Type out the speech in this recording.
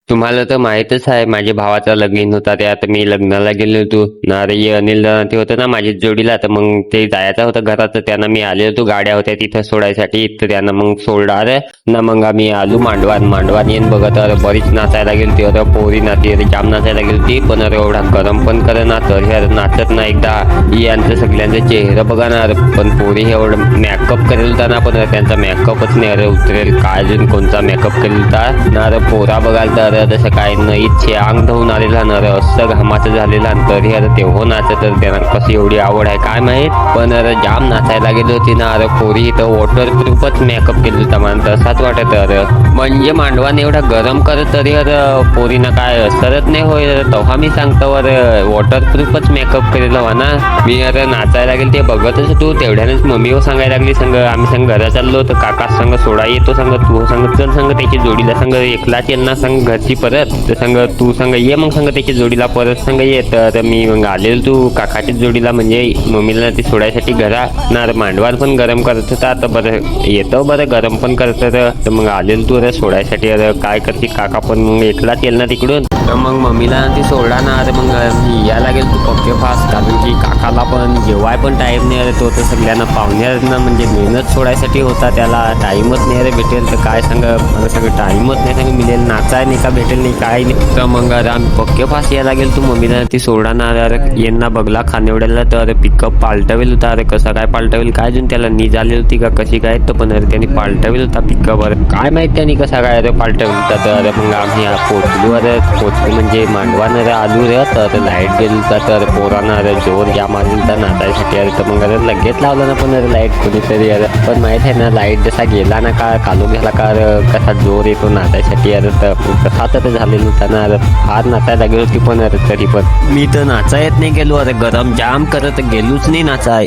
तुम्हाला तर माहीतच आहे माझ्या भावाचं लग्न होता ते आता मी लग्नाला गेलो होतो ना रे अनिल ते होतं ना माझ्या जोडीला तर मग ते जायचं होतं घरात तर त्यांना मी आले होतो गाड्या होत्या तिथं सोडायसाठी तर त्यांना मग सोडला अरे ना मग आम्ही आलो मांडवान येईन बघत अरे बरीच नाचायला गेली अरे पोरी नाती अरे जाम नाचायला गेली पण अरे एवढा गरम पण करे ना तर अरे नाचत ना एकदा यांचं सगळ्यांचे चेहरा बघा ना अरे पण पोरी एवढं मेकअप करेल होता ना पण त्यांचा मेकअपच नाही अरे उतरेल काय अजून कोणता मेकअप करेल होता ना अरे पोरा बघाल तर जसं काय न इच्छे अंग धुवून आलेला ना रे असं घामाचं झालेला तरी अरे तेव्हा नाचत तर त्यांना कशी एवढी आवड आहे काय माहित पण अरे जाम नाचायला गेली होती ना अरे पोरी तर वॉटरप्रूफच मेकअप केलं होता मला तसाच वाटत अरे म्हणजे मांडवाने एवढा गरम करत तरी अरे पोरीना काय असरच नाही होय तेव्हा मी सांगतो अरे वॉटरप्रूफच मेकअप केलेला हवा ना मी अरे नाचायला गेले ते बघतच होतो तेवढ्यानेच मम्मी सांगायला लागली संग आम्ही संग घरा चाललो तर काका संग सोडा येतो संग तू संग चल संग त्याची जोडीला संग एकलाच येईल ना संग घरची परत तर संग तू संग ये मग संग त्याच्या जोडीला परत संग ये तर मी मग आलेलो तू काकाच्या जोडीला म्हणजे मम्मीला ती सोडायसाठी घरा ना मांडवान पण गरम करत होता तर बरं येतो बरं गरम पण करत तर मग आलेलो तू अरे सोडायसाठी अरे काय करते काका पण मग एकलाच येईल ना तिकडून तर मग मम्मीला ती सोडला ना अरे मग या लागेल तू पक्के फास्ट कारण की काकाला पण जेवाय पण टाईम नाही अरे तो तर सगळ्यांना पाहुण्यांना म्हणजे मेहनत सोडायसाठी होता त्याला टाईमच नाही अरे भेटेल तर काय सांग मला सगळं टाईमच नाही सांग मिळेल नाचाय नाही का भेटेल नाही काय नाही तर मग अरे आम्ही पक्के फास्ट यायला लागेल तू मम्मीला ती सोडा ना अरे यांना बघला खानेवड्याला तर अरे पिकअप पालटवेल होता अरे कसं काय पालटवेल काय अजून त्याला नी झाली होती का कशी काय तर पण अरे त्यांनी पालटवेल होता पिकअप अरे काय माहित त्यांनी कसा काय अरे पालटवेल होता तर अरे मग आम्ही पोचलो अरे पोचलो म्हणजे मांडवान अरे आलू रे तर लाईट गेली होता तर पोरानं अरे जोर घ्या मारली होता नाचायसाठी अरे तर मग अरे लगेच लावलं ना पण अरे लाईट कोणीतरी अरे पण माहित आहे ना लाईट जसा गेला ना का कालू गेला का कसा जोर येतो नाचायसाठी अरे तर तसा तर झालेलं होता ना अरे फार नाचायला गेलो होती पण अरे तरी पण मी तर नाचायत नाही गेलो अरे गरम जाम करत गेलोच नाही नाचाय